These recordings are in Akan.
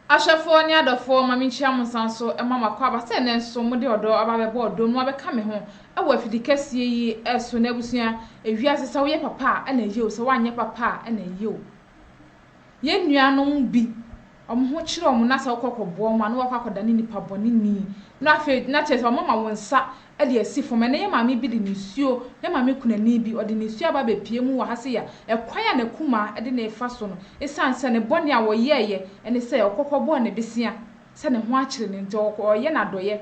Ashafo ni adofo mami chiam sanso e mama kwa ba se ne nso mo de odo aba be bodo no abeka me ho e wo afidi kese yi eso na busua ewiase se wo ye papa e na ye o se wanye papa e na ye o ye nuanom bi omo ho kire omo na se kokobo omo na wakwakoda ni nipa boni ni na afi na chese omo ma wonsa e de asifo me na ye mami bi de nisuo ye mami kunani bi ode nisuo aba be pie mu wa hase ya e kwaya na kuma e de na efa so no esanse ne boni a wo yeye ene se okokobo ne besia se ne ho akire ne nti oye na doye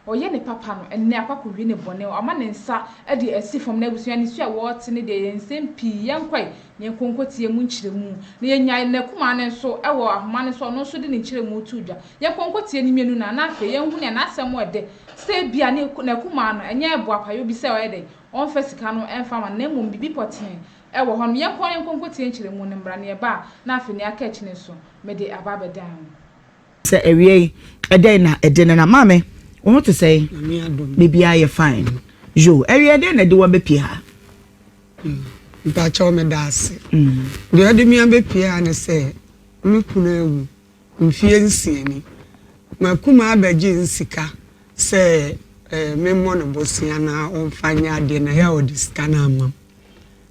oye ne papa no enne akwakowi ne boni ama ne nsa e de asifo na abusua ne su a wo te ne de nsempi yankwai ne konkotie mu nkire mu ne yenya ne kuma ne so e wo ahoma ne so no so de ne nkire mu tudwa ye konkotie ne mienu na afa ye hu ne na asem ode se bia ne kuma no enye ebo apayo bi se o yede on fa sika no enfa ma na mum bibi poten e wo ho no ye konkotie nkire mu ne mbra ne ba na afa ne aka kine so me de aba bedan se ewie eden na eden na mame what to say maybe I fine jo ewie eden na de wo be pie ha ba cho me das de ade mi be pie ha ne se mi kuna ewu mfie nsie ni makuma abaji nsika se memo no bosia na onfanya ade na ya odi scanner am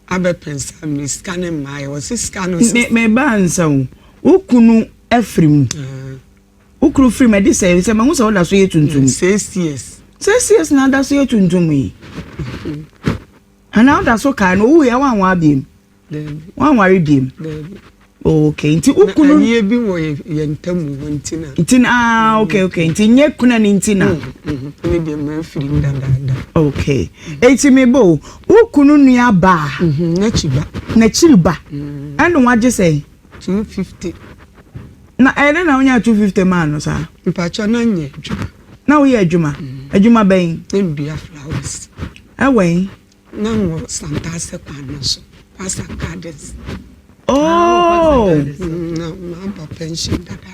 abe pensa mi scanner mai o se scanner me ba nsa ukunu efrim ukuru free me dey say me hu say oda so ye tuntum 6 years na da so ye tuntum yi ana oda so ka no wo ye wan abiem wan wari biem okay nti ukunu ye bi wo ye ntamu ntina okay nti nye kuna ni ntina me dey ma free ndanda okay enti me bo ukunu nua ba na chiba anu waje say 250 na ene na onya 250 man no sa mpacho na nye na wo ye adwuma ben ndua flowers awen na wo santa se kwano so pasa gardens na ma pension dada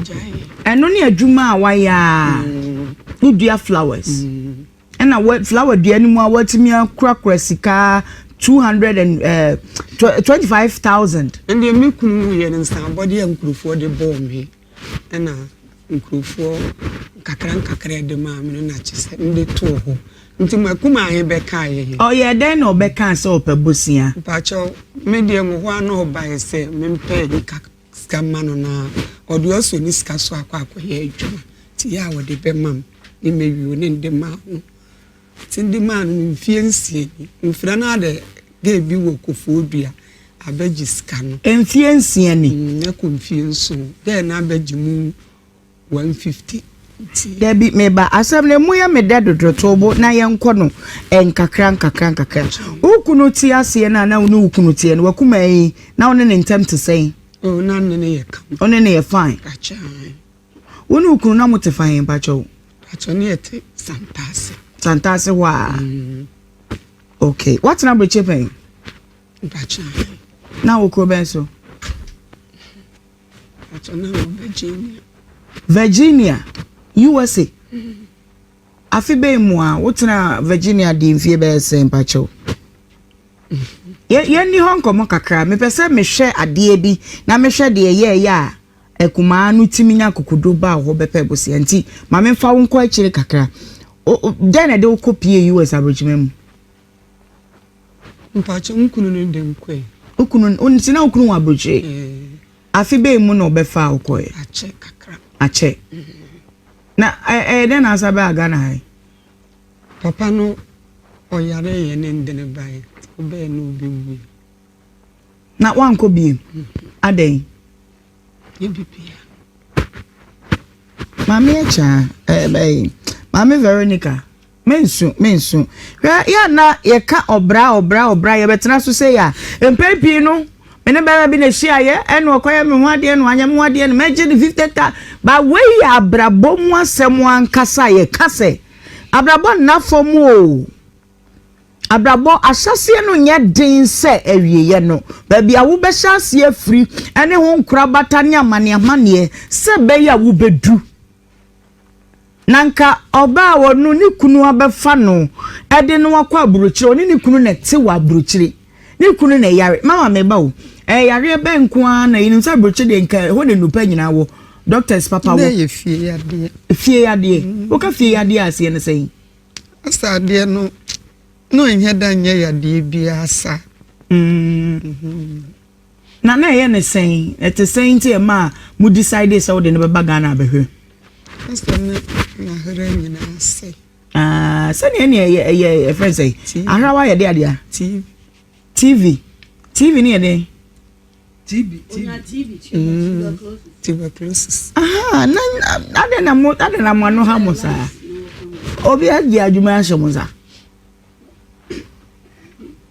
njai eno ni adwuma awaya ndua flowers ena what flower dua ni mu awatimi akura sika 225,000 and the me kunu ye nsan body nkrufo de bomb he na nkrufo kakran de ma me na chese nde to ho nti makuma he be kai he oh yeah then no be kan so pebusia pacho me de mo ho ano ba ye se me mpe ni skama no na odo aso ni ska so akwa ye adwuma ti ya wo de be mam ni mewi ni nde ma ho tindi man mfie nsie ni mfira na de ge bi wo kofo dua abaji ska no mfie nsie ni na ko mfie nso de na abaji mu 150 there be me ba asem ne mu ya me dedo tobo na ye nko no enkakran ukunu ti ase na na unu ukunu ti no wakuma yi na one ne ntem to say oh na ne ye kam one ne ye fine acha unu ukunu na mo te fine ba cho acha ne te santase wa okay what number chipping acha na ukuru ben so acha na Virginia USA afibe mu a wotena Virginia di mfie be se mpacho ye ni honko mo kakra me pese me hwe ade bi na me hwe de ye ya ekuma anu timinya kokodo ba ho bepe bosi anti ma me fa wonko akire kakra den de okopie US abrojimem mpacho nkunu no de nkwe okunu ontina okunu wa broje afibe mu no be fa okoye ache kakra ache na den asabe aga na hai papa no oyare ye ne ndene bai obe no obi na wanko bi aden yebipia mami echa mami Veronica mensu ya na ye ka obra ye betena so say ya empepi no ene ba bi na hia ye ene okoye me ho ade no anya me ho ade no meje de 50 ba we ya abrabo mu asem ankasa ye kase abrabo na fomu o abrabo asase no nye din se awie ye no ba bia wo be hyase afri ene ho nkura bata ne amane se be ya wo bedu nanka oba wonu ni kunu abefa no ede no akwa aburochire oni ni kunu na te wa aburochire ni kunu na yare mama me ba o yare be nko na yin sa aburochire de nka ho de nupa nyina wo doctors papa wo ye fie ade wo ka fie ade ase ne sei asa ade no enye da nye ade bia asa na ye ne sei et sei nti ma mu decide say wo de ne beba Ghana abehwe asa na hare nyina ase sani ene ye friend say ahrawa ye de ade TV ni ye de TV. Tuberculosis. na ade na mo no ha mo sa obi agi adwuma ahye sa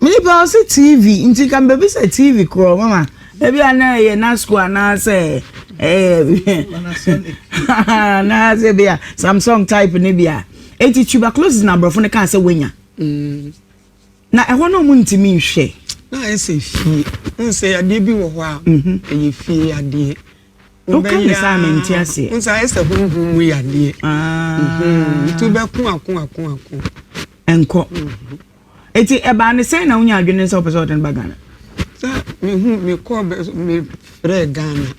mini pa o TV nti kan be say TV kro mama ebi ana ye na school na say na say bia Samsung type ni bia eti tuberculosis na brofo ne kan say wenya na ehwo no mu ntimi nhwe na ese fie nse ade bi wo ho a eye fie ade o kan ne sa menti ase nse ese hunhun wi ade tu be kun enko eti eba ne say na unya adwene se opese oden bagana sa me ko me frɛ Ghana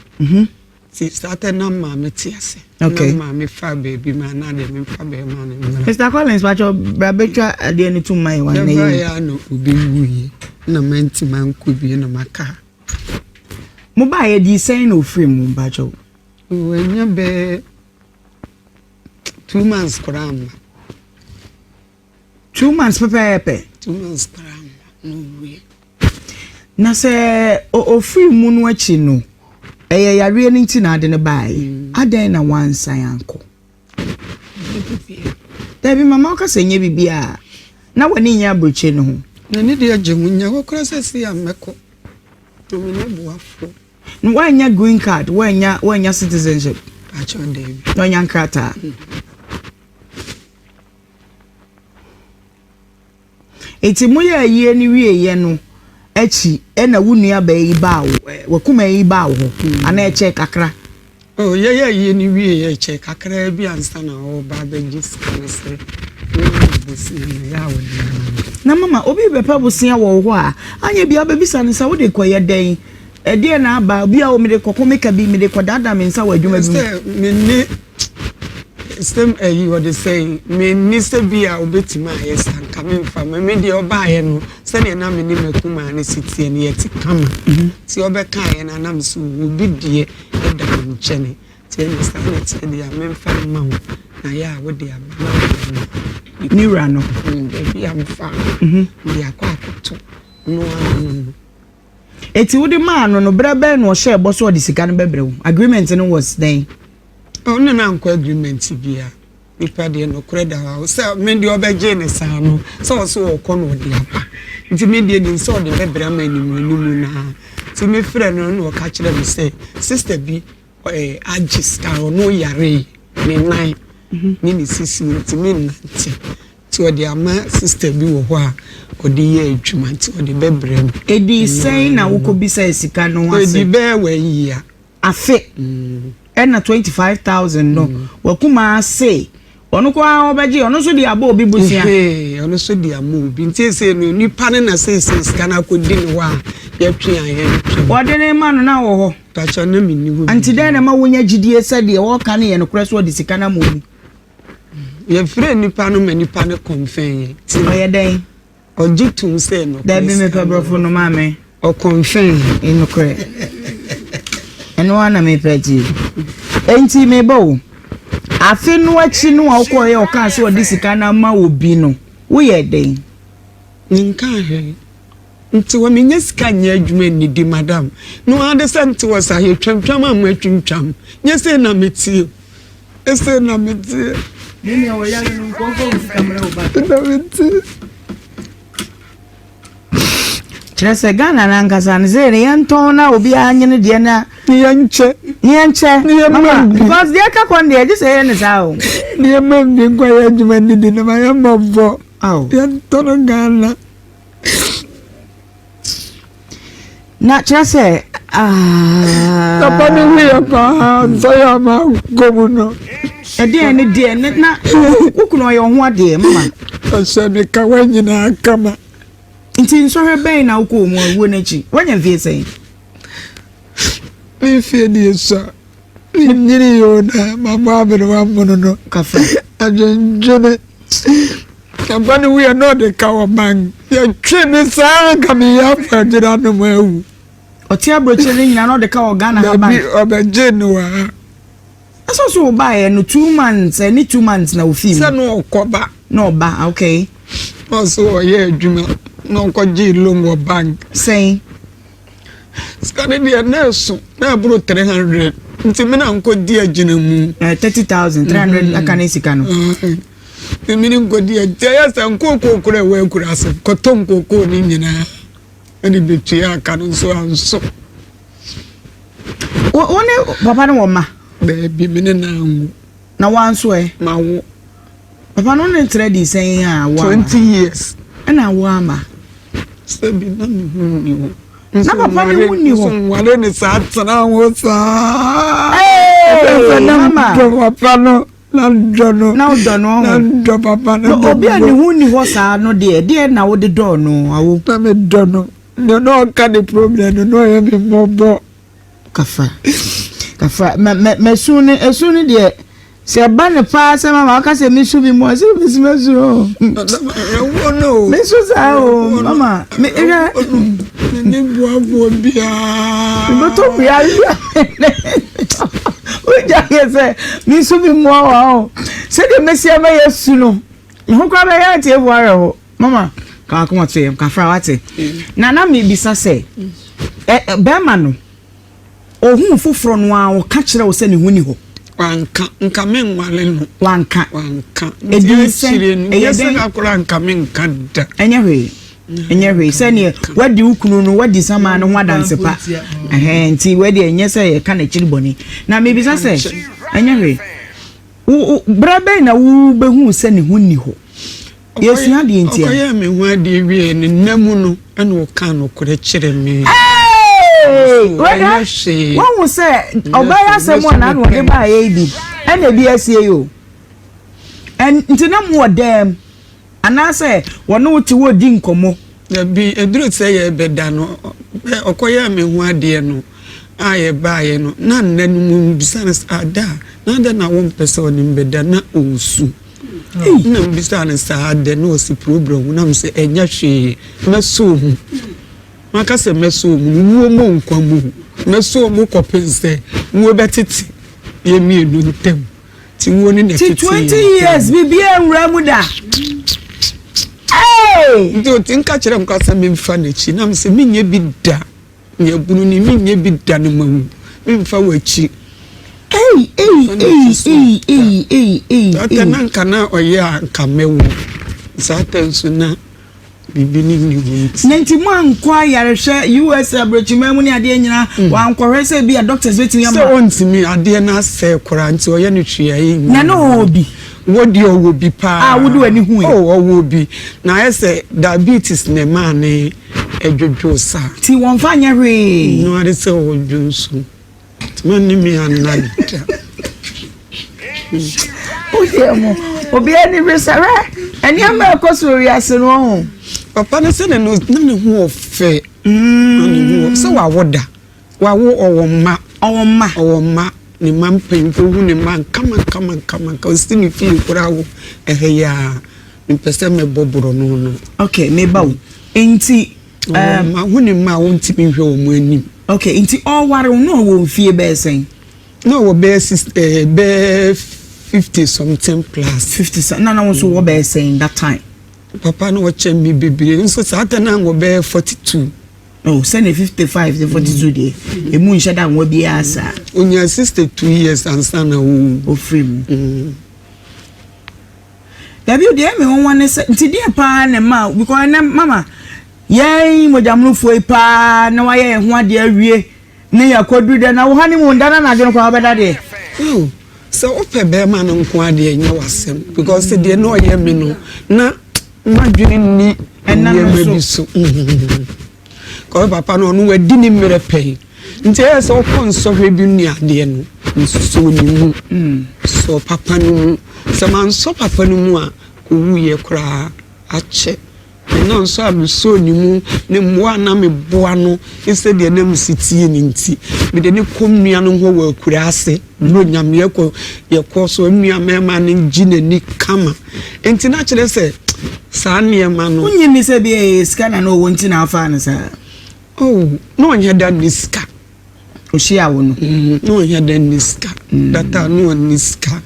si started na ma me ti ase okay na ma me fa baby ma na de me fa be ma ne Mr. Collins bacho brabetwa ade ni tuma yi wan na yi ya no obi wuye na menti man ko bi na maka mo ba ye di say no free mo bacho wenya be 2 months kram 2 months pepe 2 months kram no we na se o free mu no achi no yare ni nti na ade ne bai adan na wansan anko Debi mama ka senye bibia na wani nya broche no ho na ni de ajemunya ko krasa si ameko to me ne boafo wanya green card wanya citizenship acho Debi wanya nkrata eti mu ya yie ni wie ye no echi na wunua ba yi ba wo kuma yi ba wo ana eche kakra oh ye ni wie ye eche kakra bi ansa na o ba be giskese na mama obi be pa busia wo ho a anya bia ba bisa ne sa wo de koye den e de na aba bia wo me de kokomeka bi me de kodada me nsa wa adwuma bi me ni stem you what they say me ni se bia obetima yes anka me mfa me de oba ye no se ne na me ni makuma ne sitie ne yeti kama ti obeka ye na na me so obi die e da nchene ti ne sa ne ti de ya me mfa ma ho na ya wo de ama Nhyira no bi am fa de akwa akoto no eti wo de ma no brebe no hye bo so de sika no bebrew agreement no was then oh no na nko agreement bia nipa de no kreda wa so me de obeje ne sa no so okọ no de apa nti me de ni so de bebra ma ni mu na ti me frɛ no no ka kire me say sister bi agis ka no yare ni nine ni sisi nti me nti ti o de ama sister bi wo ho a o de ye adwuma nti o de bebra me edi say na wo ko bi say sika no ase edi be wa yia afe na 25,000 no wakuma say onu kwa obeji onu so di abo obi busia onu so di amo obi nti say no nipa ne na say scan ko di ne wa ya twa ya wode ne ma no na wo ho tacha na mini ho anti den na ma wonya gidie se de wo ka ne ye no kure so di sika na mo obi ye frɛ nipa no ma nipa ne confirm ye ti oye den ojitum say no da bi me pebrofo no ma me o confirm inu kure eno ana me peti enti me bo afi no achi no akoye o kan se odi sika na ma obi no wo ye den nka he nti wa menye sika nya adwuma ni di madam no ade sent was a twantwam am atwintwam nye se na meti ese na meti ni o ya no konko sika mre o ba na meti Trese Ghana na nkasa nzere yanton na obi anyene de na niyanche mama because they ka kon de just say ne sa o ni mam ni kwa ya juma ni de na ma mabo aw yanton Ghana na trese papa ni wi ko so ya ma gomuno e de na ukuno yo ho ade mama o se mi ka wanyina kama nti nso hebe na uko mu awu na chi wanya vie sei me fie ni so Nhyira yo na mama be no amono Kafa. Ajenjene. Kabani we are not the cow man. You train sa come here for jira no mu. Oti abroche ni nyina no de ka Ghana ha ban. Obeje no wa. So buy no 2 months, any 2 months na ofi. Say no okoba. No ba, okay. Also yeah adwuma. No ko ji loan wo bank. Say. Scan the nurse na bro 300. Nti me na nko di agina mu. 30,000, 300 akane sika no. Mini nko di agya sa nko kokura we kura so. Ko ton koko ni nyina. Ani betu aka no so anso. One papa no ma. Baby mini na wanso ma wo. Papa no ne trade saying ah 20 years. Na wo ama. Sabi na mi huni wo. Na papa ni huni wo. Wale ni sa tsana wo sa. Mama. Papa no na dono. Na dono. Na do papa no. Obi ani huni ho sa no de na wo de do no awo. Na me dono. No ka the problem no ye me mobo. Kafa me de se ba ne pa se mama ka se mi su bi mo se mi su mesu no me su sa o mama me era ni bo bia no to bia o ja ke se mi su bi mo wa o se de me se ba yesu no ho kwa ba ya tie bo ara ho mama ka ko te ka fra wate na me bisa se be ma no ohun foforo no a wo ka kire wo se ne huni ho nka men wale no wanka edin sire no yesa akora nka men kada enye hwe se ne wadi ukunu no wadi sama no wadanse pa nti wadi enye se ye ka na kiri boni na me bisa se enye hwe wo brabe na wo behu se ne huni ho yesu ade ntia okoye me hu ade wie ne namu no ene wo ka no kore kire me Wọ́n wù sẹ́ ọ̀bẹ́ yà sẹ́ mu ọ̀nà ọ̀dẹ́ bá yẹ bi ẹ̀nà ebi ẹ̀sì yẹ o ntì náà mu ọ̀dẹ́m anásẹ̀ wọ́n ní ti wọ́n di nkọ̀mọ́. Ẹbí eduro sẹ́ yẹ ẹbẹ̀ dà no ọkọ yẹ mi hu adìẹ no a yẹ bá yẹ no náà nínú mu bisa ní sáadà náà dẹ́ náà wọ́n pẹ̀sẹ̀ wọ́n ní mbẹ̀ dà náà òwúsù náà bisa ní sáadà náà òsì program náà sẹ́ ẹ̀nyẹ́ hwee mẹ́sọ̀ maka se meso mu mo nkwa mu meso mu kopense mu betiti ye mienu ntem ti wo ni na 20 years bibia nwura mu da ndo tinka kire mka sa me mfa na chi na mse minye bi da nye bunu ni minye bi da no mawu me mfa wachi atana kana oye anka mewu sa tensu na bibini ni nenti mo ankwa yarehwe US abrochimemu ni ade nyina wa ankwahwe se bi a doctors wetin yama so ontimi ade na se kora nti oye ne twia yi na no obi wodi owo pa wodi wani hu owo bi na ese diabetes ne ma ne edwodwo sa ti won fa nya hwe no ade se odwo so tman ni mi anada Odiemo obi ani resare eni ama ekosori ase no ho papa ne se ne no na ne hu ofe ani hu se wa woda wa wo owo ma ni man penfo hu ni man kama ka ostini fi kura wo ya ni pese me boboro no okay me bawo enti ma hu ni ma won ti mi hwe o mu anim okay enti all ware no wo fie be sen no wo be 50 something plus 50 na won so wo be sen that time papa no watch me bibire so sata na wo be 42 oh send 55 the 42 day e mu nshada wo bi asa onya 62 years and sana wo free mu dabi de me won wan se nti de pa na ma because na mama yey mojamnu foi pa na wa ye ho ade awie ne yakodu de na wo hani mu ndana na adwon kwa obeda de so ope be ma no nko ade nya wasem because de no ye me no na madwene ni enna me so ko papa no no wadi ni Repay nti e so konso hwe bi ni ade no nsuso ni mu so papa no se man so papa no mu a owu ye kura ache no so am so ni mu ne mmoa na me boa no instead de na msitie ni nti me de ne komnua no ho wa akura ase no nyame ye so nnua mema ne ngine ni kama enti na kire se saa niema no unyi ni se bi ska na no wonti na afa na sa oh no nya da niska oshia wo no no nya da niska data no niska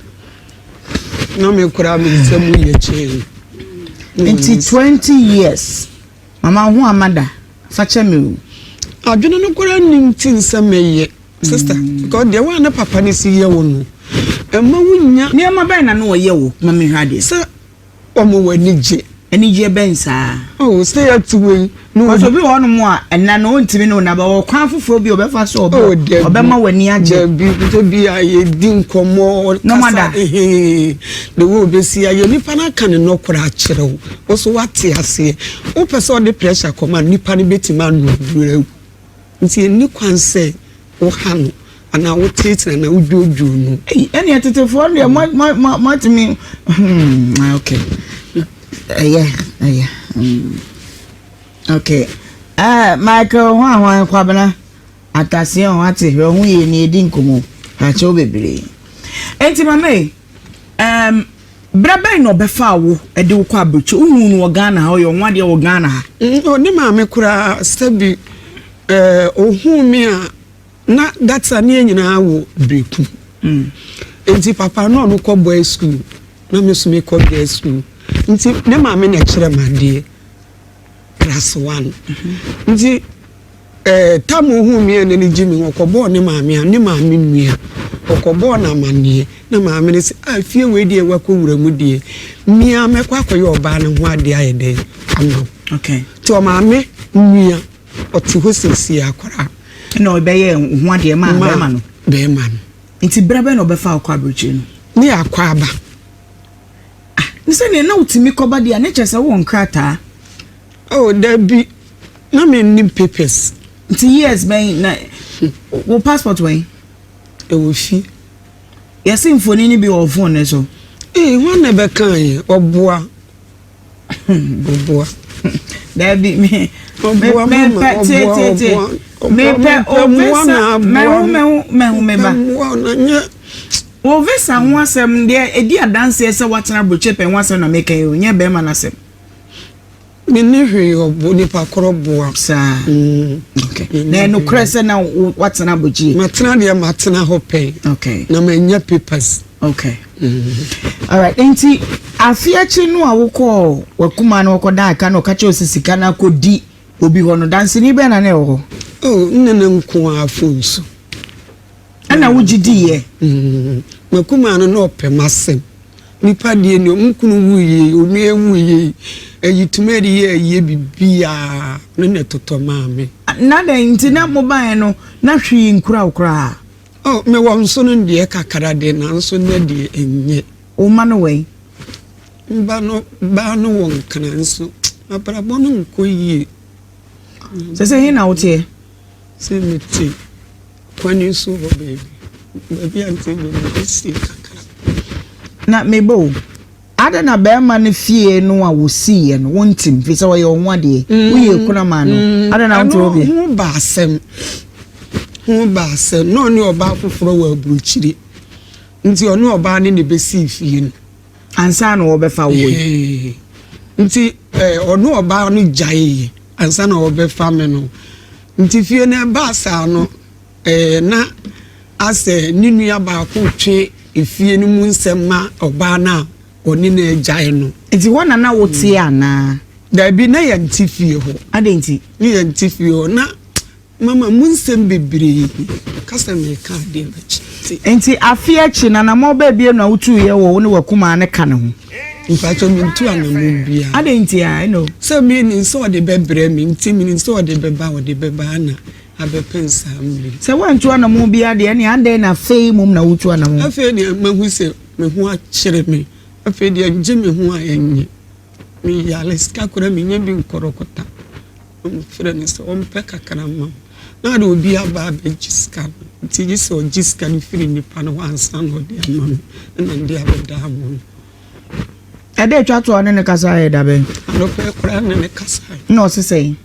no me kura me semu ye che enti 20 years mama ho amada fache me adwene no kura nintin sameye sister god de wa na papa ni si ye wo no emma wunya niema ben na no ye wo mama hwade se omo wanije enije ben sa oh stay at way no so bi wono mo a enna no ntimi no na ba wo kwan fofo bi obefa so obema wani age bi to bi aye di nkomo kasa de wo besi aye nipa na kan no kora akire wo so wate ase wo pese de pressure command nipa ne betima no dure nti ni kwan se wo hanu ana wo tete na wo dwojo no eni etetefo no ma timi okay yeah. Okay. Michael, why kwabana atase on ate hwe hu ye ni edi nkomo ha che obebere. Enti mame braba no befa wo ede wo kwa abrochi unu no Ghana ha yo nwade wo Ghana ha. Oni maame kura stebi ohun mi a na data ne nyina wo breku. Enti papa no ko boy school na me so me ko girl school. Nti ne maame na kire made class 1 nti tamu hu mi ne jimi okobo ne maame nua okobo na mane na maame ne se afie we die wako wura mu die mia mekwa akoye oba ne ho ade ayede amno okay to maame nua oti ho sisi akora no beye ho ade ma no be ma no nti brabe no befa akwa abrochi no ni akwa aba nse ne na utimi koba dia ne chese wo nkrata oh there be na me nim papers nti years ben na wo passport when e wo fi yes mfoni ni bi wo phone ne so won na be kan oboa there be me oboa me wo visa ho asem de edi adanse ese watena broche pe ho asem na make you nya be ma na asem me ne hwe obo ni pa koroboa sa okay na no krese na watena boji matena de matena ho pe okay na manya papers okay all right enti afiachi no awoko wakuma na wakoda aka no kache osisika na kodi obi ho no danse ni be na ne ho oh nne nko afonso ana wugidi ye makuma no pe masem nipa die ni omkunu wuye onu ewuye eyitumeri ye bibia ne totomaame na da ntina mobile no na hwi nkura oh me wo nso no de kakara de na nso na de enye o ma no we ba no won kana nso abrabo no nkoyie se hin na wote se meti kwani so ho baby ante me si kakara na mebo ada na be ma ne fie no a wo si ye no wontim fi se wo ye onwade wo ye kuna ma no ada na wonto obi hu ba asem no ni oba foforo wa abruchiri nti ono oba ne be si fie no ansa no wo be fa wo nti ono oba no jaye ansa na wo be fa me no nti fie na ba sa no na ase ninu ya ba ko twe efie ni mu nsema oba na oni na jaye no nti wona na wote ana da bi na ya ntifie ho adenti ni ya ntifie ho na mama mu nsem bebre kasa me ka de bachi nti afiachi na mo ba bie na wotu ye wo ne wakuma ne ka ne ho Ifacho mi ntu anamu bia. Adenti I know. So me ni so de bebre mi nti mi ni so de beba o de beba na abepensa amli. Se wan tu anamu bia de ne ande na fei mum na wutu anamu. Afi ni mahu se me ho a kire me. Afi de anje me ho a enye. Mi ya leska kora mi nya bi nkorokota. Mfira ni so ompe kakana ma. Na de obi aba be jiska. Nti ji so jiska ni firi ni pa no ansa no de amam. Na ndi abeda amu. E dey twa to ne kasa e da be. No pe kura ne kasa. No se say.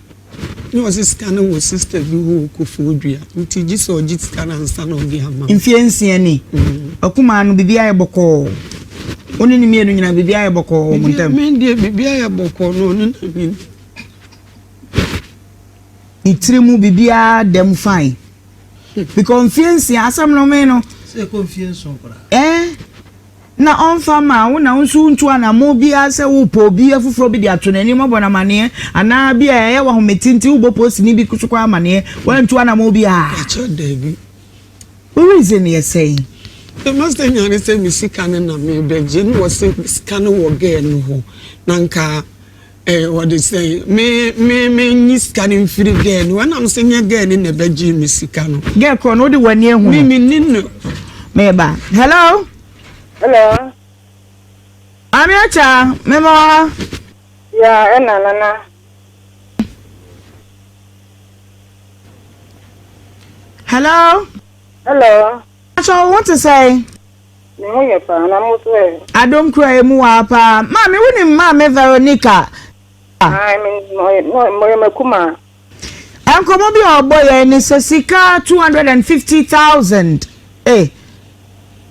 No sister no wo sister bi wo ko fodua. Nti gisa o gisa na nsa na ogi ama. Mfiensi ani. Akuma no bibia ye boko. Oni ni mienu nyina bibia ye boko mo ntem. Me ndie bibia ye boko no ni na mi. Itirimu bibia dem fine. Because mfiensi asam no me no. Say confiance on kora. Na onfa ma wo na nsu ntu ana mo bia se wo po bia fufuro bi de atonani mo bona mane ana bia ye wa hometinti wo post ni bi kusukwa amane wo ntu ana mo bia Acho David. What reason you say? The master nyane say mi sika ne na me beje no wo say sika no wo ge no ho na nka what they say me nyi sika ne mfiri ge no when am say nya ge ne na beje mi sika no Ge ko no de wani ehu me nino me ba hello Hello. Amiacha memo Yeah, nana. hello Hello. so I want to say Nhyira na mo so. I don't cry mu apa mama woni mama Veronica I mean mo kuma. Enkomo bi oboye ni sesika 250,000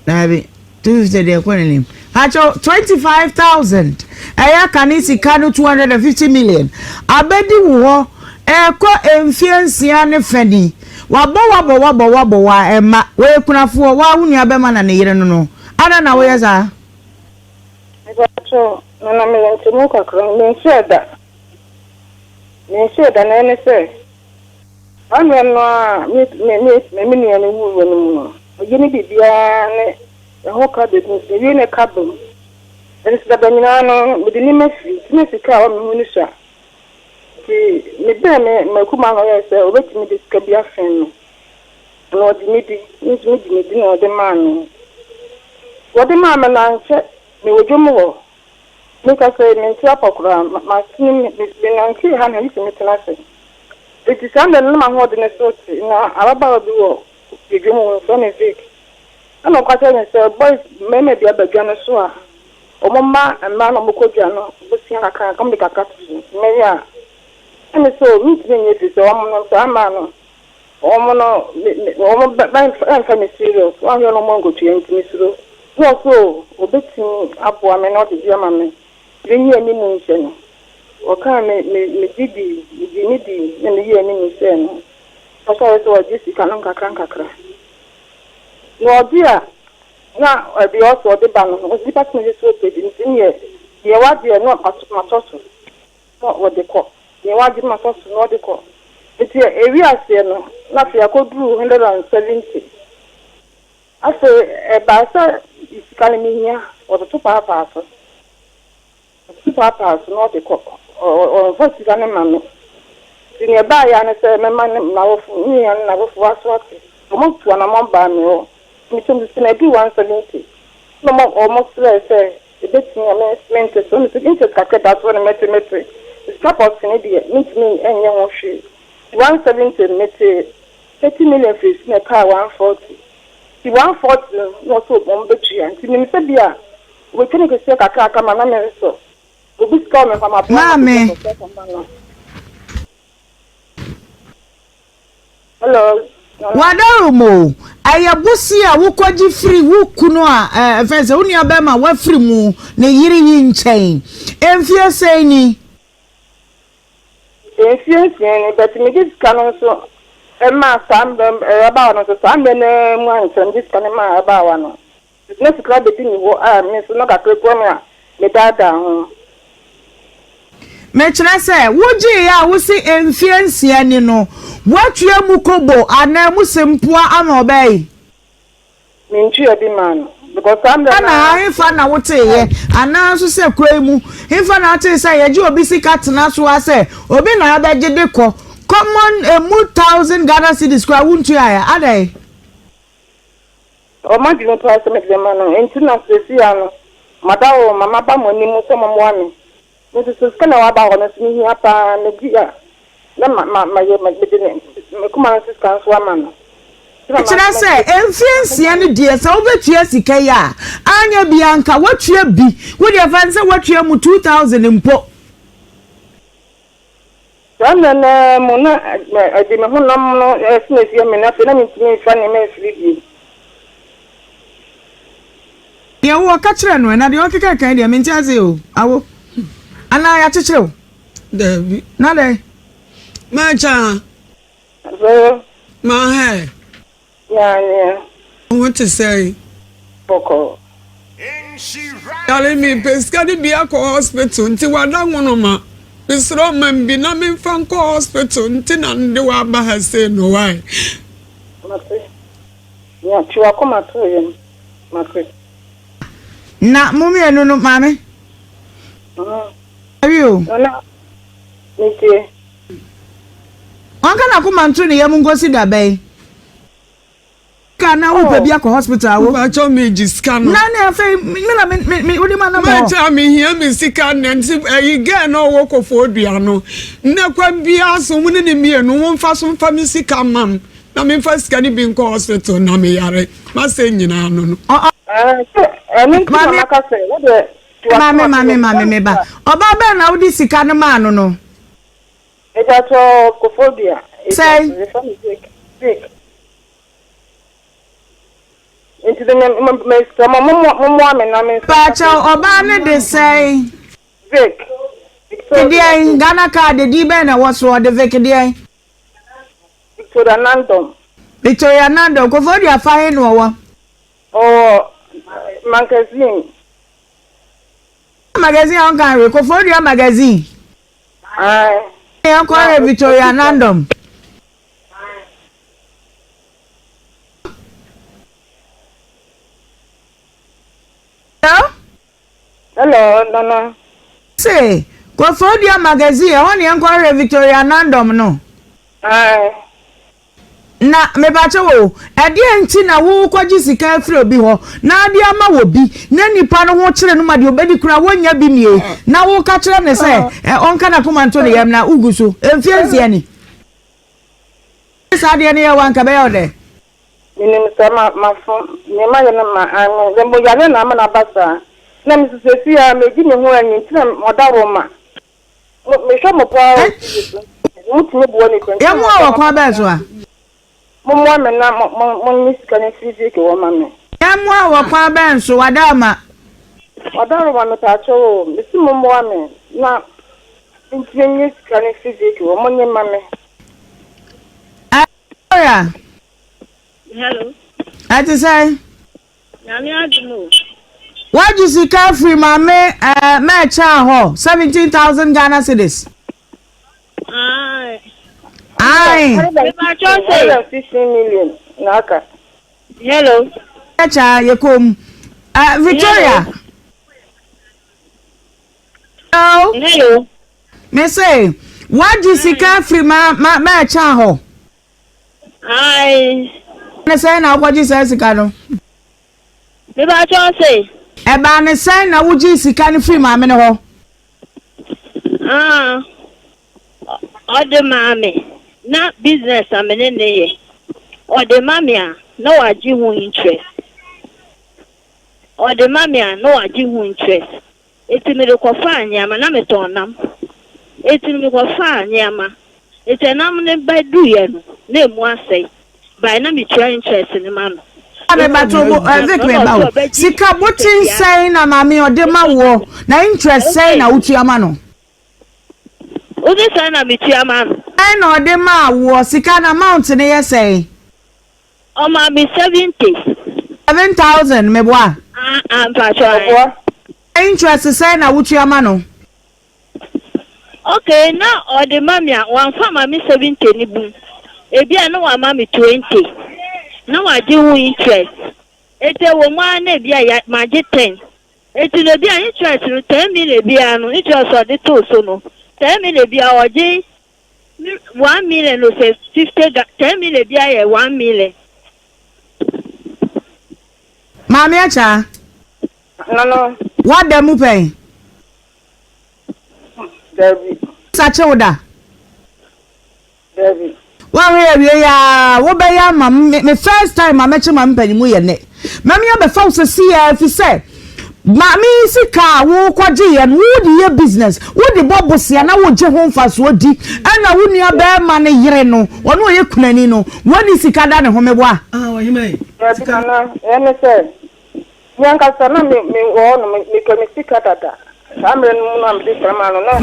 nabi 250 de kwenene hacho 25,000 eya kanisi kanu 250 million abedi wo eko emfiensia ne fani wabo wa ema we kunafo wa hunu abema na ne yire no ada na we za Ibacho na me ntemu kakra me nsheda na ene se anu no a me ni ene wu wonu mu ogini bibia ne ho ka de ni ne kabum ene se da banyina no me de ni mafi ka wa me hu ni sha ti me be me kuma ho ye se obetimi de ska bia fen no di midi no de man wode ma me na nche me wodwomo wo me ka se me ntia pokura ma sini me na nchi ha na isi metena se eti sande no ma ho de ne so ti na araba bi wo wodwomo wo so ne fake ana kwa se ne se boys me bia badwa no so a omoma ma no mokodwa no bosia aka kam de kaka me ya ene so mi ti nye ti so no so ama no no ba fa serious wa yo no mongo tu enti mi suro no so obeti abo ame no de dia mame renyi ani mu nse no o ka me didi ne ye ani mu nse no so o jisi kanon kakra no dia na bi o so de ba no o di pat me so pe di nye ye wa dia no matoso no o de ko ye wa di matoso no de ko eti ewi ase no na fi akoduru 170 ase ba isikale minya ototo papa so no de ko o foti gane mame ni ba ya ne se me man na wofu ni ya na wofu waso ate o mo tu na mo ba mi o mi so mi na bi 170 no mo o mo se e beti ya me mente so mi so inte kakẹ da so na metri stop ni de mi enye wo hwe 170 mete 30 million fees na car 140 the 140 no so mo betu ya nti mi se bia we tini ke se kakra aka ma na me so obi ska me fa ma Mame. Hello. Wadarumo ayabusi a wukoji free wukunu a fense uni abema wa free mu ne yiri yi nchen emfie sei ni Enfie but me this canon so ma sam about no so sam ne mu anchen this canon ma about no business club be ni wo me so no ka krekwa me a me dada ho me kire se wuji ya wusi emfie nsia ni no watue mu kobo ana mu sempua ama obei me ntu abi man because sam ana ifa na wote ye ana so se krai mu ifa na ate se ye ji obi sika tena so ase obi na abeje de ko common 1000 Ghana cedis kwa wuntu ya adai o ma di no price me de man no enti na se si ano madawo mama ba mo ni mu so mo ame no so skana wa ba ono ni apa me dia na ma ye me de me kuma na sika so ama no Ekyina say emfiensia ne die se obetua sika ya anya bianka watua bi wo de fanse watua mu 2000 mpo Sana mona adi me honam no esnesia me na fe na mitimi fa ne me frigi ya wo ka kire no na de o keka kan de menti aze o awo ana ya kekere o Dabi. na de Macha. so Ma he. yeah What to say? boko Telling me pesca di bia ko hospital nti wada ngono ma. Misro man bi na me fan ko hospital nti na ndi wa ba ha say no why. mate ya chiwa ko matoye mate na mummy enu no mame ayo na nite onka na ko manto ne yam ngosi da bai kana wo pa bia ko hospital awo Ba cho me jiska no. na na fe me odi ma na mo Macha me hia me sika nanti ayi ga no wo ko fo dua no. Na kwa bia so mu ne me no wo mfa so mfa me sika mam. Na me mfa sika ni bi nko hospital na me yare. Ma se nyina no no. maka say what the mame me ba oba ba na odi sika no ma no no ejato kophobia Say. into the me na me pa cha oba ne de say Vic Diai Ghana card di be na wo so de Vic diai Victoria Nandom Victoria Nando ko fo dia fa no wo or magazine on kan re ko fo dia magazine ko re Victoria Nando hello no say ko fo dia magazine ho ne ko re Victoria Nando no na me ba che wo ade enti na wo kwaji sika afri obi ho na ade ama wo bi na nipa no ho kire no ma de obedi kura wonya bi nie na wo ka kire ne se onka na komanto ne yam na uguso emfiansie ni sa de ne ya wanka be yo de minim sama mafo ne ma yana ma anu zembo yale na ma na basa na mi sisi ya meji ne ho anyi tina modaro ma me sho mo pa mutune buo ne kwen ya mu awo kwa be so a mo me na mo ni sika ne physique wo ma me ya mu awo kwa be nso wadama modaro ma me ta cho mi si mo me na ntine ni sika ne physique wo mo nye ma me ya Hello. ati say Nami adumo. what you sika free mame me cha ho 17,000 Ghana cedis ai say 15 million naka hello. cha yekom Victoria Hello. me say what you sika free me cha ho Ai. ne say na kwaji sika no Me ba cho say. e ba ne say na wuji sika ni free mame ne ho Ode mami. Na business amene ne ye. Ode mami a no waji hu interest. Ode mami a no waji hu interest. Eti me de ko fa anyama na me tonam. Eti me ko fa anyama. Eti nam ne ba du ye no. Na emu asai. Ba na me try interest ni ma no. ame batobo Vic me bawo sika butin say na mame ode ma wo na interest say na utu ama no Ode say na me tua ma no. ai na ode ma wo sika na amount ne ye say O ma be 7,000 me boa pa cho. interest say na utu ama no Okay, now or the mami one farmer me 70 ni bu. Ebi a no wa mami 20. No wa ji hu interest. Ete wo ma na ebi a ma ji 10. Ete no bi a interest no 10 million ebi a no interest o de to so no. 10 million ebi a o ji 1 million no say 50 10 million ebi a 1 million. mame acha no what dem mu pen David sa chewda David Wa we ya wo be ya ma me first time ma meche ma mpanimu ye ne. Mami abefa wo se fi say Mami sika wo kwaje ye no wo di ye business wo di bobosia na wo je ho mfaso di ana wo nua be ma ne yire no wono ye kunani no woni sika da ne ho mebo a ohimai sika na ene se nyanka sana me wo no me ko me sika dada amre no na me frama no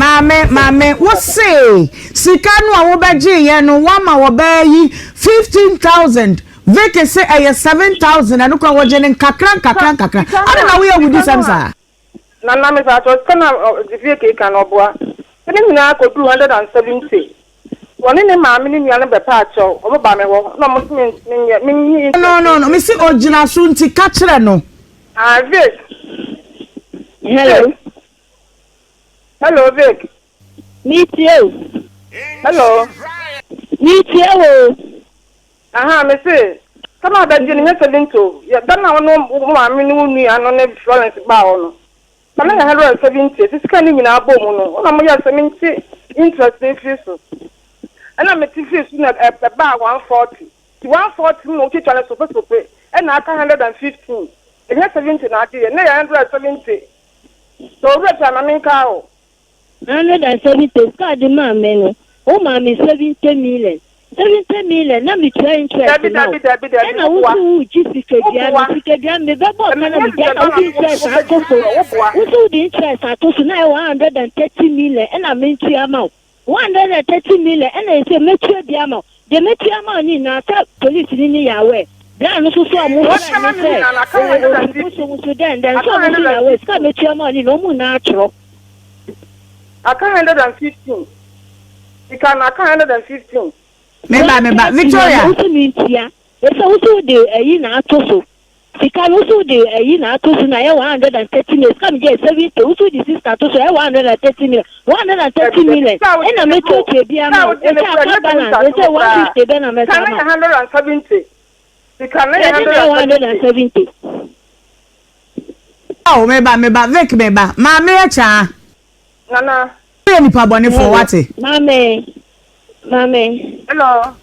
mame wo say sika no a wo beje ye no wa ma wo be yi 15,000 Veke say 7,000 and uko wajene kakra. Ana na we wudi samsa. Na me sa to kana veke kan oboa. Ene na ko 270. Woni ne ma me ni nua ne be pa acho, obo ba me wo. Na mo me No, me si original sunti kachre no. Vic. Hello Vic. Meet you. Hello. Meet you. Aha, me say, come on, that you need to link to. Yeah, then I know I mean, you are not Florence Bow. But I have 170. This can in our bone. I'm just interesting fish. And I'm a fish at about 140. 140 no kitchen is supposed to pay. And I 115. And you're 70 not here. And 170. So, rich I mean, cow. 170. God, the man, oh, mommy, 70 million. 70 million, na me try interest now. And I want to Jessica, me babo na me get interest at also the interest at also now 130 million, and I mean to amount 130 million, and I say make sure the amount. The make sure amount ni na police ni yawe. Then also so mo say then so mo yawe. Ska make sure amount ni no mo na atro. I can 115. You can 115. Meba Victoria also means here it's also the yin atoso she can also the yin atoso na 130 million come get 70 also the sister atoso 130 million and I make you to be amount it's a balance it's 150 then I'm 170 she can 170 oh meba Vic meba ma me acha nana ni pa bone for what Mame. Hello.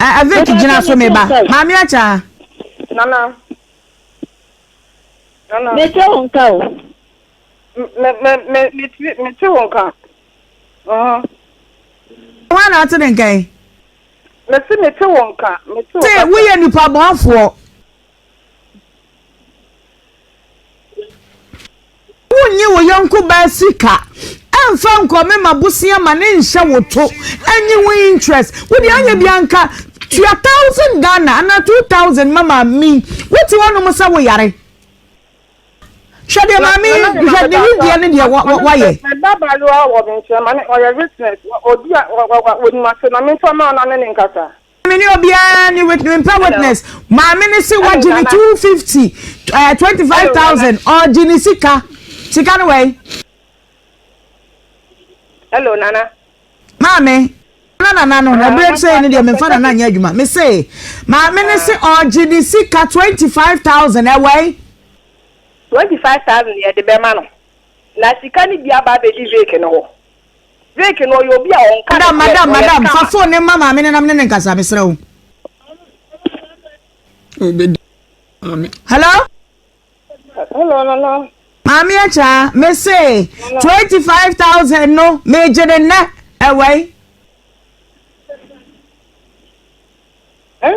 Avec Gina Someba. Mami acha. Nana. Me te onka o. Me te onka. Wana ati nkai. Me te onka. Say we ye nipa bonfo. Wunyi wo yonku ba sika. Emfa nkome mabusia ma ne nhye woto enyi we interest wo de anya bianka 2,000 Ghana na 2,000 mama mi woti wonu mo sa wo yare shade mami shade wi de ne de wa ye baba lo wo be nche ma ne oya witness odi wo ni ma se na me fama na ne nkasa me ni obia ni witness mami ne se wa jini 250 25,000 or jini sika no way. Hello, Nana. Mame. Nana no. Na break say ni de me fa na anya adwuma. Me say, mame ne say ogidi sika 25,000 away. 25,000 ye de be ma no. Na sika ni bia ba be di veke no. Veke no yo bia on ka. Madam, fa phone ne mama me ne nam ne nkasa me sere wo. Hello? Hello, Nana. Mami acha, me say 25,000 no, me jede na away. Me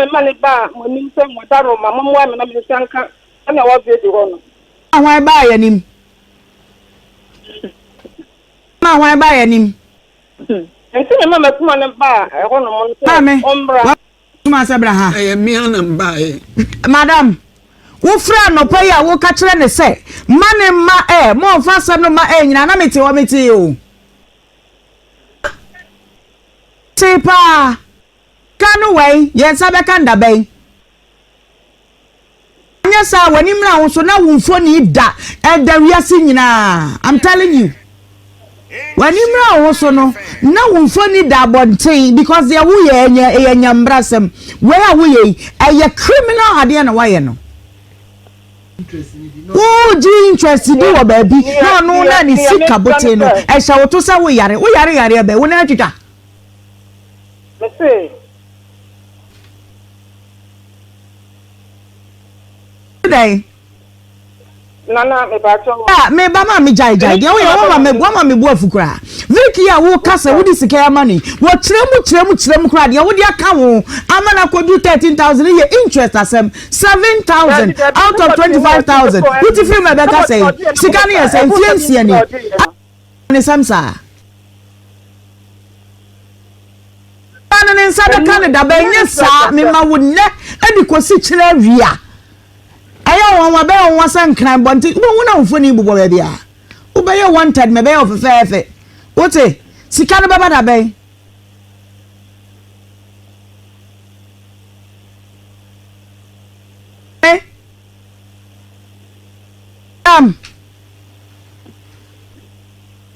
money ba, mo nim se mo daro ma mo wa me na me sanka, na wa be di ho no. Ahwan ba ya nim. Ma ahwan ba ya nim. Nti me mama kuma ne ba, e ho no mo se Obra. Tuma sabra ha. Eh me anam ba eh. Madam wo fra no pa ya wo ka kire ne se mane ma mo fa sam no ma nyina na meti wo meti o tepa kanu wei ye sabe kan da ben anya sa wani mra wo so na wo mfo ni da da wiase nyina I'm telling you wani mra wo so no na wo mfo ni da bonten because they wo ye enya mbrasem where wo ye criminal ade na wa ye no oh ji interest di wo baby no na ni sika bote no e sha wo to sa wo yare be wo na twitwa say. Today. Nana, me bacho. Ah, me ba ma me jai. Dey wo ye wo ma me bo afukura. Vicky ya wo kasa wo di sika ya money. Wo kiremu kura dey wo di aka wo. Amana kodu 13,000 ye interest asem 7,000 out of 25,000. What if you me better say? Sika ni say fiansie ni. Ni samsa. Ana ni nsada Canada ba nye sa me ma wo ne edi kosi kire wia. Ayo won wa be won san kran bonti wo na mfoni bubo ba bia wo be ye wanted me be of fefe wote sika no baba da be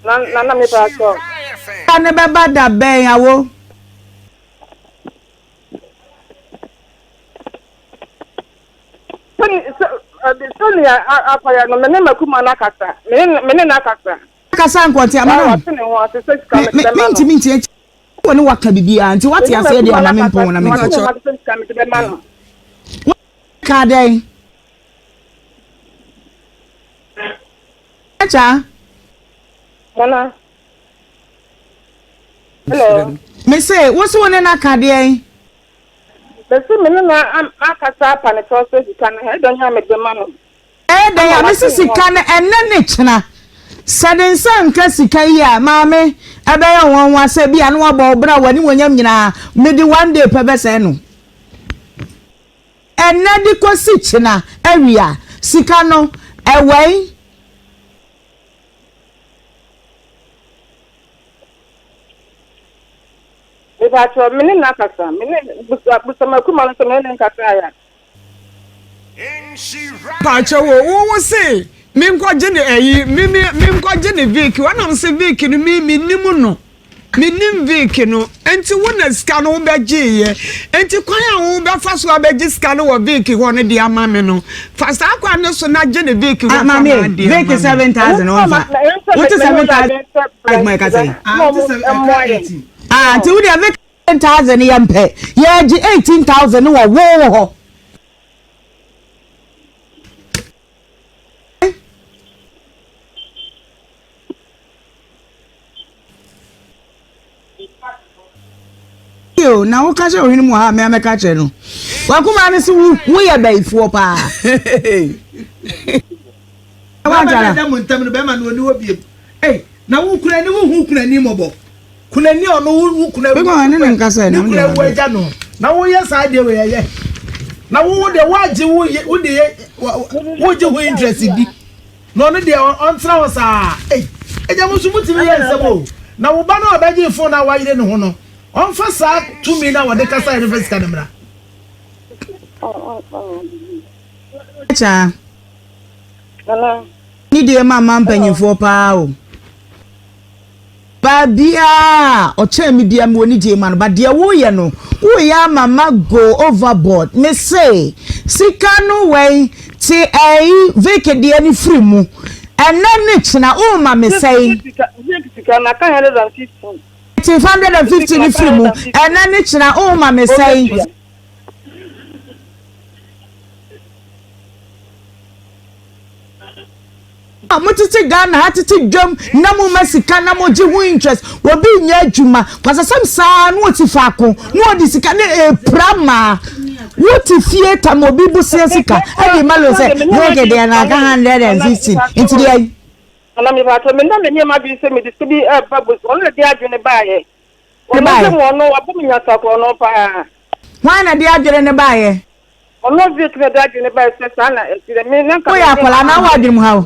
Nana me bacho. Ana baba da be yawo Sonia, I no me makuma na kasa. Me na kasa. kasa nkwoti amana minti woni waka bibia nti wati ase de amame mpon na me ka dai acha Mona. Hello. me say what's one na ka dai Besi me na akasa pa ne so sika na he don ya me de mano. Dan ya me sika na enne ne kyena Sadin san ka sika yi a maame abaya won wase bia no aba obra wani wonyam nyina me di one day pe bese no enne di kosi kyena awia sika no ewei Me ba to me na kasa me busa makuma so me na kasa ya. Pacho wo say me nkwaje ne eyi me nkwaje ne Vic wanam se Vic no me nimu no me nim Vic no enti wona ska no be giye enti kwan a wo be fa so abeji ska no wo Vic ho ne de ama me no fa sa kwa ne so na je ne Vic wo ma me Vic 7,000 on fa what is 7,000 my ka say ti wo de Vic 7,000 yampe ya ji 18,000 wo ho na wo ka je ohini mu ha me ameka che no wa kuma ne se wo ye baifuo pa wa jara da mo ntam no be ma no ni wo biem na wo kura ni wo hu kura ni mobo kura ni ono wo kura be ko ne nka se na kura wo eja no na wo ye sa de we ye na wo de waje wo de wo je wo interest di no no de on tra wo sa eja mo su mutimi ye nsebo na wo ba na obaje phone na wa yire ne ho no on fa sa 2 million wa de kasa university kanamra cha Nana. ni de mama mpanyifo pa o babia o che mi dia me oni je man ba de wo ye no wo ya mama go overboard me say sika no way ti Vic de ani free mu enna ne china o ma me say Sika na kan 150 550 ni free mu enna ne china o ma me say amutiti Ghana hatiti dwom na mo masika na mo ji hu interest wo bi nya adwuma kwasasam saa no ti faako no di sika ne prama wo ti fie ta mo bi bu sika e di malo se no ge de na 150 into the ai ana mi ba to me na me ma bi se me di bi babu on le di adwene baaye o no se mo no abu mi nya sako no pa wa na di adwene ne baaye ono Vic na di adwene baaye se sana e me na ka o ya kwala na wa adwene mu ha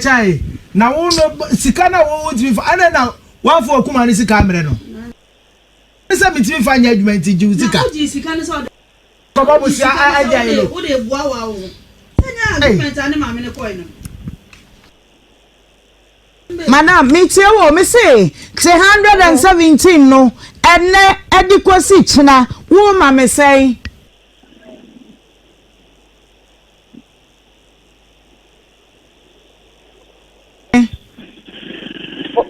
chai na wo no sika na wo ti fa ana na wa fo kuma ni sika mere no ese mi ti fa nya adwuma ti ji sika o ji sika ni so ko babu si aja yelo o de bua wa wo senya argument ani ma me ne koy no Madam, me tie wo me say 117 no enne edikosi china wo ma me say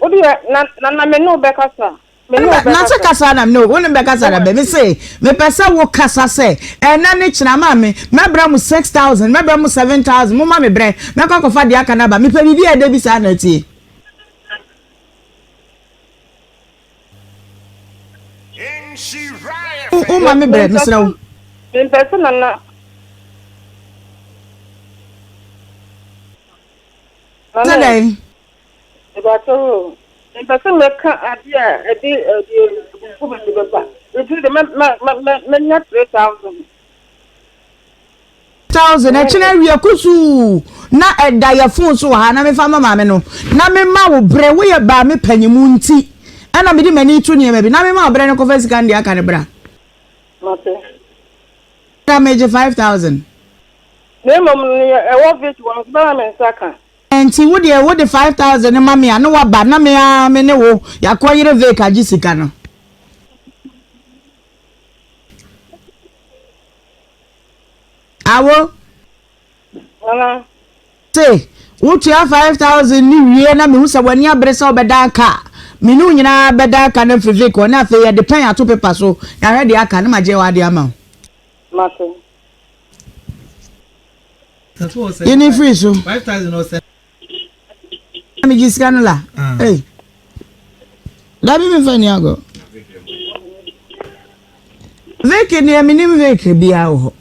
Odi na me no be kasa Na se kasa na no woni be kasa na be me say me pesa wo kasa say na ne kina ma me bra mu 6000 me bra mu 7000 mo ma me bre me kwa fa dia kana ba me pa bibi e da bi sa na tie o ma me bre me sra wo me pesa na Today. About all. In person, I can't idea a day woman to go back. It is the man, not 3,000. 1,000 actually we akusu na eda ya phone so ha na me fa mama me no na me ma wo bre we ya ba me panyimu nti ana me di mani tu ne bi na me ma bre ne ko first kan dia ka ne bra Okay. Damage 5,000 Me mom e wo fit one ba me saka. Enti wo de 5,000 ne mama ya no wa ba na me ne wo ya ko yire veka gisika no Awo say what you have 5,000 ni wie na me hu se wani abresa obeda ka me nu nyina beda ka na fiviko na afi ya depend ato paper so ya hwe aka na maje wa de ama Mate. You need free so 5,000 or 7. me gisika no la hey la bi me fani ago veke ni minim veke bia wo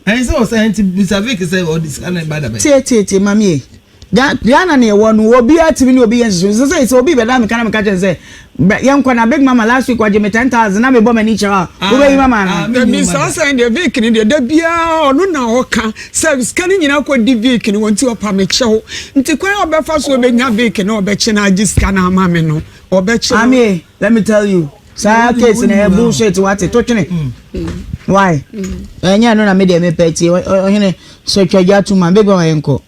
And so saying to be savik say all this kind of bad. Tie mami Diana ne wo no obi atimi ne obi yensu so say obi be da me kana me ka say yankwa na big mama last week waje me 10,000 na me bo mani chara wo be mama na mi so say the week ni de da bia onu na ho ka service kan nyina ko di week ni wonti opa me chewo nti kwan obefa so obenya week na obeche na agiska na ama me no obeche Ami let me tell you sa case na bullshit what to twene why enya no na me de me peti ohene so twaja to man big mama yenko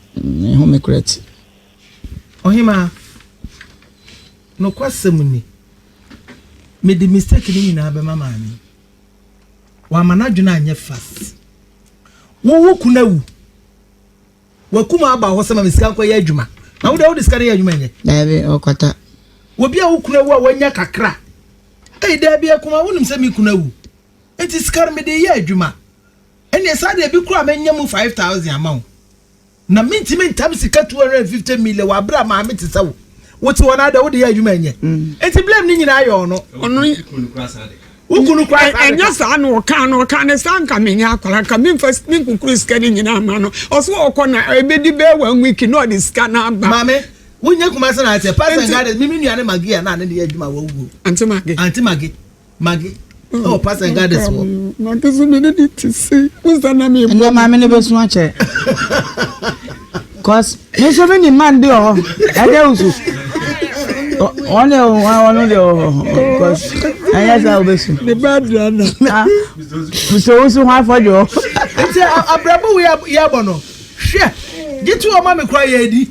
ho me correct Ohima no kwasem ni me the mistake ni na be mama ni wa manadwuna anye fast wo kunawu wa kuma aba ho sama misika kwa ya adwuma na wo de wo diska ya adwuma nye dabe okota wo bia wo kunawu a wanya kakra da bia kuma wonim se mi kunawu enti skar me de ya adwuma ene sa de bi kura menya mu 5,000 amount na minti mintam sika 250 million wa bra ma meti sawo woti wona da wo de ya adwuma nye enti blame ni nyina ayo no onu ukunu kwa enya sa no ka ne sanka menya akwara ka mi first mi kukuru ska ni nyina ama no oso okona ebedi be one week no the ska na ba mame wonya kuma se na ate person garden mi nuane magia na ne de adwuma wa wugo anti magi oh person garden so na kesu me dey to say usana me ndo mama ne besu ache cause me so many man dey o ade usu one dey o cause anya sa obesu the bad runner so usu ha fojo enti abrabo we ya bono hwe gitu o ma me kwa ya di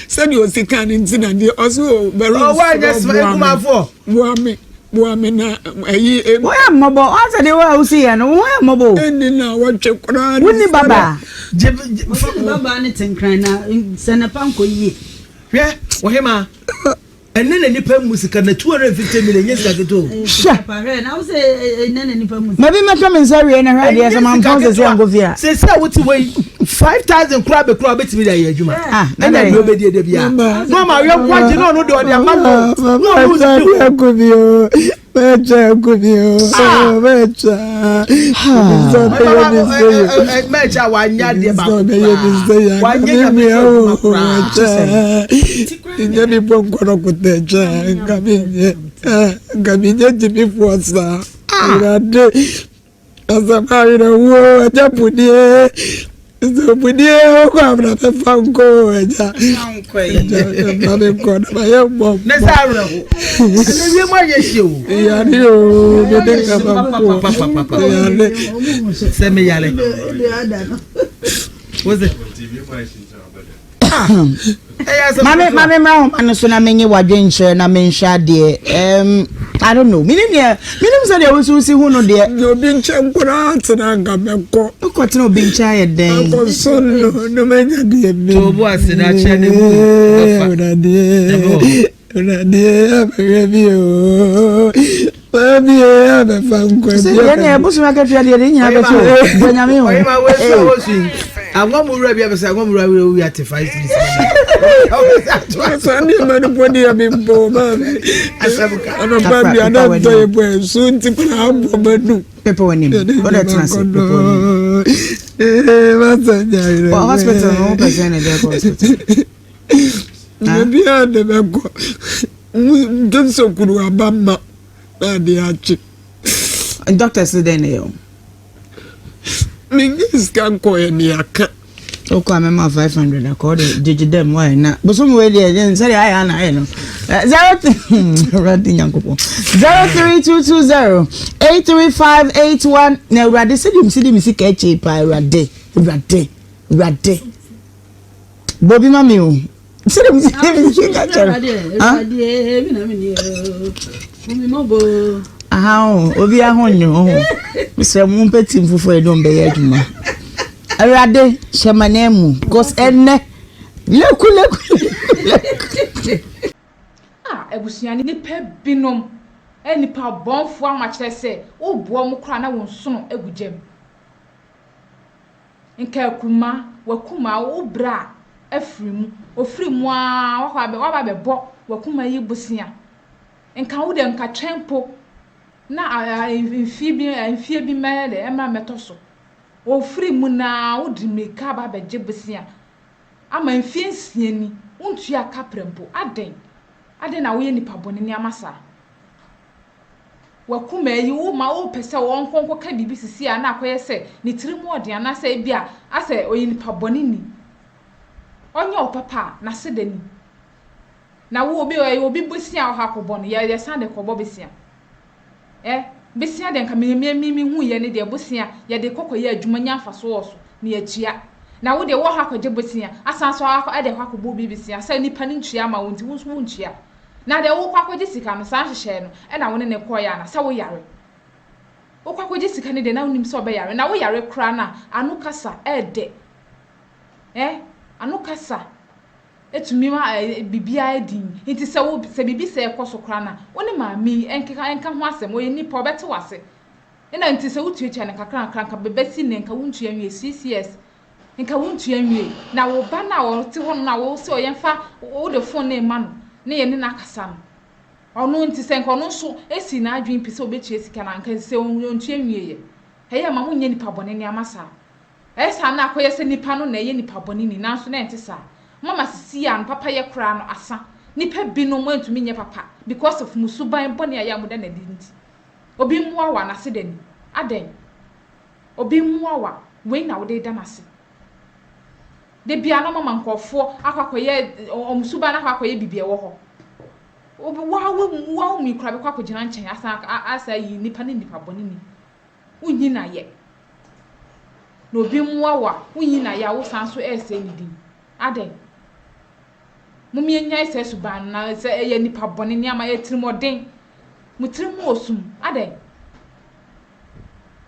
send you sika ni ntina dey also beru oh why just kuma for Boame na ayi wo ya mobo asa de wa usi ya no wo ya mobo eni na watwe kora woni baba baba ne tenkran na senepa nko yi hwe Ohima enne na nipa musika na 250 million yesa geto papa he na wo se enne na nipa mu mabi ma twa mensawe na hwa de sama mfon se angofia se wuti we 5,000 kura betimi da ya adwuma na na no be de bia no ma we kwaje no de ode amamo no no akubio mecha mecha wanya de ba wanya mecha ni bonkoro kutecha ngabinye tipi fuasa irade azamari wo ajapudie zobudie ko abra pe fanko eja babe ko na ye bom na saru ne ye mo ye shi o ya ni o be de ka fanko ya le se me yale was it Mame mra so na menye wadwenche na menhwa de I don't know minim so de wususi hu no de obi nche nkura tena ngameko ko tena obi nche aye den ko sonno no menya de bi to bo asida che ne mu Radia Baby. Baby, I'm a fan. Yeah, Bush market really have a I want more rabbi, I want more we at 5 minutes. Sunday, man, when you have been born, I'm a baby, I'm not soon to put out people in him. What that's hospital, no person in the hospital. Maybe I never go. Don't so good about and doctor said then Mingus can't call any account. So come my 500 according did them why not but some way there then say I know 03220 now rade said you see me sick cheap rade Bobby mami said you see obi ahonyo Mr. Mumpeti mfufu edom be adwuma Awurade shemanemu cause enne leku ebusuani ni pe binom enipa bonfo amachire se obuo mu kra na wonsono egugem nka kuma wakuma obra afrimu ofrimu a waba be bo wakuma yi busia nka wo de nka twempo na mfie bi mele ema metoso ofrimu na wodi meka ba beje busia ama mfie nsiani untu ya kaprempo aden na wo ye nipa bone ni amasa wakuma yi wo ma wo pese wo nkonko ka bibi sisi a na akoye se ni tirimu ode ana se bia ase oyi nipa bone ni onye opapa na sedani na wo obi busia o hakobo no ye sande kobo busia besia de nka me hu ye ne de busia ye de kokoye adwuma nya afaso oso ne atua na wo de wo hakoje busia asanso ade hakobo bibisia sa nipa ne ntua ma wonti wo ntua na de wo kwakoje sika no san hyehyɛ no na wo ne koya na sa wo yare wo kwakoje sika ne de na wonim so obe yare na wo yare kra na anu kasa ede anu kasa etumi ma bibia edin nti se bibi se ekoso kra na woni maami enka ho asem oye nipa obete wase ina nti se wutuecha ne kakra bebesi ne nka wuntu anwie CCS nka wuntu anwie na wo ba na wo te ho na wo se oyemfa wo de phone ne ma no ne ye ne na kasa no ono nti se nka ono so esi na adwen pise obechi esika na nka se wuntu anwie ye heye ma munye nipa bone ne amasa esa na akoye se nipa no na ye nipa bone ni na so na enti sa mama sisi an papa ye kra no asa nipa bi no mo antumi nye papa because of musuban bone ya yamuda na dinti obi muawa na se dani aden obi muawa we na wo de da na se de bia no mama nkofo akwakoye omusuban akwakoye bibie wo ho obi wa mi kra be kwakogina nchen asa yi nipa ne nipa bone ni unyi na ye no obi muawa unyi na ya wo sanso ese ni din aden mumye nyai se suban na se ye nipa bone ni ama etirimoden mutirimu osum aden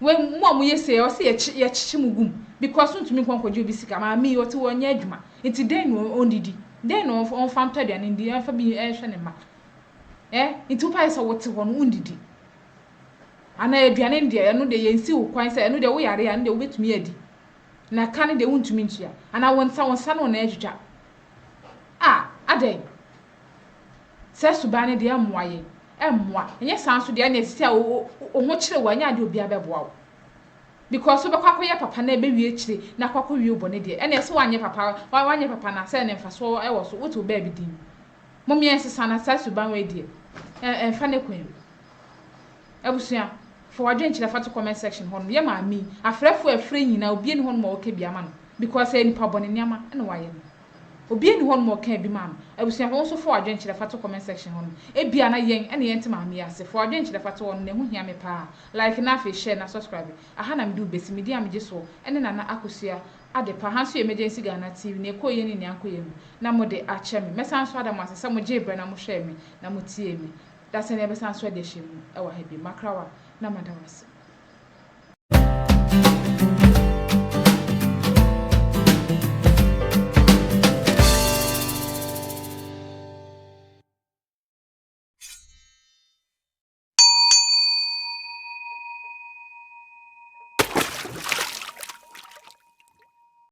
we mu yese o se ye chichi mugum because ntumi konkoje obi sika ma mi o te wonya adwuma enti den no ondidi den no on famta duane ndi afa bi ehwe ne ma enti upa isa wote ho no ondidi ana aduane ndi eno de yensi wo kwan se eno de wo yare ya no de wo betumi adi na kan de wontumi ntua ana wonsa no na adwudwa aden se subane de amoaye emmoa enye sanso de na esisi a o ho kire wanya de obi abeboa wo because obe kwakoye papa na ebe wie kire na kwako wie obone de ene se wanye papa na se ne mfaso e wo so wotu ba bi din momye ensesa na se suban we de fa ne kwen abusia for wadwen kire fa to comment section ho no ye ma mi afrefo afre nyina obi ni ho no ma oke bia ma no because e nipa bone niama ene waye no obi ni ho no ma oka bi ma no abusia ho so for wadwen kire fa to comment section ho no e bia na yen ene yen tema mi ase for wadwen kire fa to ho no ne ho hia me pa like na fa share na subscribe aha na me do besi media me so ene na akosua ade pa hanso emergency Ghana TV ne ekoye ni ankoye mu na mo de ache me mesan so adam asesa mo je bra na mo share me na mo tie me da se ne besan so de hye mu e wa ha bi makrawa na madawase